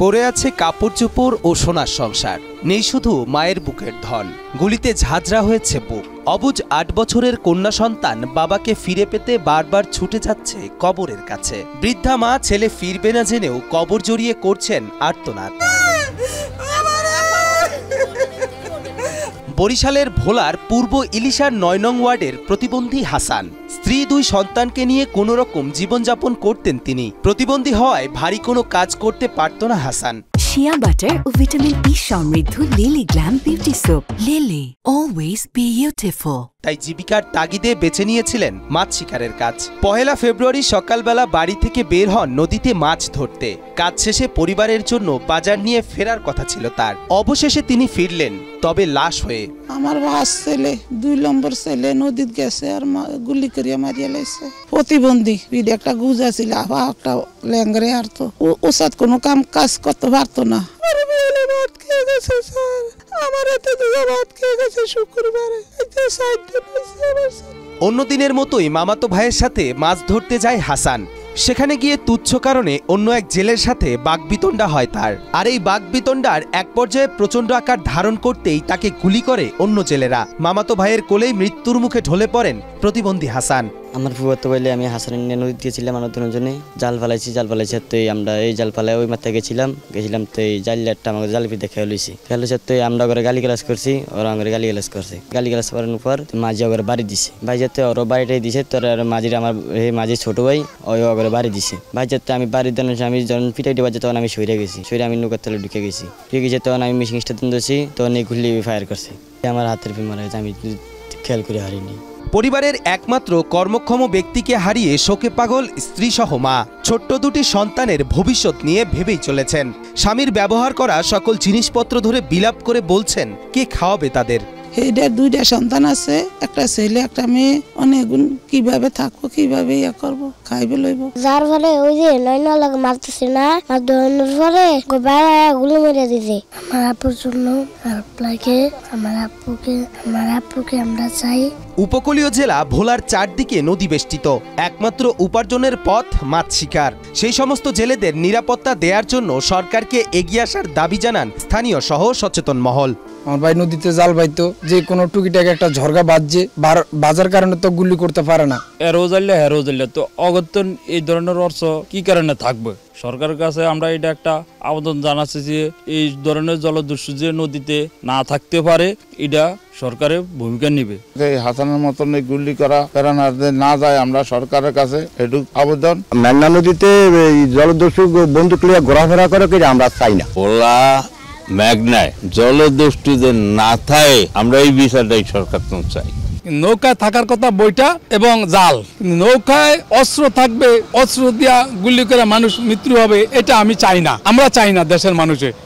পড়ে আছে কাপড় চোপড় ও সোনার সংসার, নেই শুধু মায়ের বুকের ধন। গুলিতে ঝাঁঝরা হয়েছে বুক। অবুঝ ৮ বছরের কন্যা সন্তান বাবাকে ফিরে পেতে বারবার ছুটে যাচ্ছে কবরের কাছে। বৃদ্ধা মা ছেলে ফিরবে না জেনেও কবর জড়িয়ে করছেন আর্তনাদ। বরিশালের ভোলার পূর্ব ইলিশার ৯ নং ওয়ার্ডের প্রতিবন্ধী হাসান। স্ত্রী ২ সন্তানকে নিয়ে কোনো রকম জীবনযাপন করতেন তিনি। প্রতিবন্ধী হওয়ায় ভারী কোনো কাজ করতে পারত না হাসান। শিয়া বাটার ও ভিটামিন ই সমৃদ্ধ lily glam beauty soap. Lily, always beautiful. তাই জীবিকার তাগিদে বেছে নিয়েছিলেন মাছ শিকারের কাজ। ১ ফেব্রুয়ারি সকালবেলা বাড়ি থেকে বের হন নদীতে মাছ ধরতে। কাজ শেষে পরিবারের জন্য বাজার নিয়ে ফেরার কথা ছিল তার। অবশেষে তিনি ফিরলেন, তবে লাশ হয়ে। আমার বাস ছেলে ২ নম্বর ছেলে নদীত গেছে আর গুলি করিয়া মারিয়া লাইছে। প্রতিবন্ধী একটা গুজা ছিল, একটা ল্যাংরে আর তো ওসাদ কোনো কাজ করতে পারতো না। ভাত খেয়ে গেছে স্যার, আমার হাতে দুটো ভাত খেয়ে গেছে শুক্রবারে। অন্য দিনের মতোই মামাতো ভাইয়ের সাথে মাছ ধরতে যায় হাসান। সেখানে গিয়ে তুচ্ছ কারণে অন্য এক জেলের সাথে বাকবিতণ্ডা হয় তার। আর এই বাকবিতণ্ডার এক পর্যায়ে প্রচণ্ড আকার ধারণ করতেই তাকে গুলি করে অন্য জেলেরা। মামাতো ভাইয়ের কোলেই মৃত্যুর মুখে ঢলে পড়েন প্রতিবন্ধী হাসান। আমার ফুয়াতো বলে আমি হাসানের নদীতে গেছিলাম আনন্দের জন্য। জাল ফালাইছি তো আমরা এই জাল ফালাই ওই মাথায় গেছিলাম তো এই জালটা আমাকে জালপি দেখে লইছি। ফেলেছে তো আমরা করে গালি গালাজ করছি, ওরা আমাকে গালি গালাজ করছে। গালি গালাজ করানোর পর মাঝি ওরা বাড়ি দিছে। ভাই যাতে ওরা বাড়িটাই দিছে, তোর মাঝির আমার মাঝির ছোট ভাই ওই ওরা বাড়ি দিছে। ভাই যাতে আমি বাড়ির দেন আমি যখন পিটাইটি বাজে তখন আমি সইরে গেছি। সইরে আমি নৌকার তলে ঢুকে গেছি। তখন আমি মিশিং স্টেশন দিয়েছি, তখন এই গুলি ফায়ার করছে। আমার হাতের ফি মারা গেছে, আমি খেয়াল করে হারিনি। পরিবারের একমাত্র কর্মক্ষম ব্যক্তিকে হারিয়ে শোকে পাগল স্ত্রী সহ মা। ছোট্ট 2টি সন্তানের ভবিষ্যৎ নিয়ে ভেবেই চলেছেন। স্বামীর ব্যবহার করা সকল জিনিসপত্র ধরে বিলাপ করে বলছেন কে খাওয়াবে তাদের। এদের 2টা সন্তান আছে, একটা ছেলে একটা মেয়ে। অনেকগুণ কিভাবে থাকবো, কিভাবে ইয়া করবো, খাইবে লইব। যার ফলে ওই যে ৯ লাখ মারতেছে না, আর দৌড়ানোর পরে বাইরে গুলি মেরে দিছে। আমার আপুর জন্য আমার আপুকে আমরা চাই। উপকূলীয় জেলা ভোলার চারদিকে নদী বেষ্টিত। একমাত্র উপার্জনের পথ মাছ শিকার। সেই সমস্ত জেলেদের নিরাপত্তা দেওয়ার জন্য সরকারকে এগিয়ে আসার দাবি জানান স্থানীয় সহ সচেতন মহল। আমার ভাই নদীতে জাল বাইতো, যে কোনো টুকিটাকে একটা ঝরগা বাজছে, বাজার কারণে তো গুলি করতে পারে না। হেরো জ্বালিয়া তো অগত্যন এই ধরনের অর্থ কি কারণে থাকবে? সরকারের কাছে আমরা এটা একটা আবেদন জানাচ্ছি যে এই ধরনের জলদস্যু যে নদীতে না থাকতে পারে, এটা সরকারের ভূমিকা নিবে। হাসানের মতন গুলি করা না যায়, আমরা সরকারের কাছে এটুকু আবেদন। মেঘনা নদীতে জলদস্যু বন্দুক লিয়ে ঘোরাফেরা করে আমরা চাই না। ভোলা মেঘনায় জলদস্যুদের না থাকে, আমরা এই বিষয়টাই সরকার চাই। নৌকায় থাকার কথা বইটা এবং জাল, নৌকায় অস্ত্র থাকবে, অস্ত্র দিয়া গুলি করে মানুষ মৃত্যু হবে, এটা আমি চাই না, আমরা চাই না দেশের মানুষে।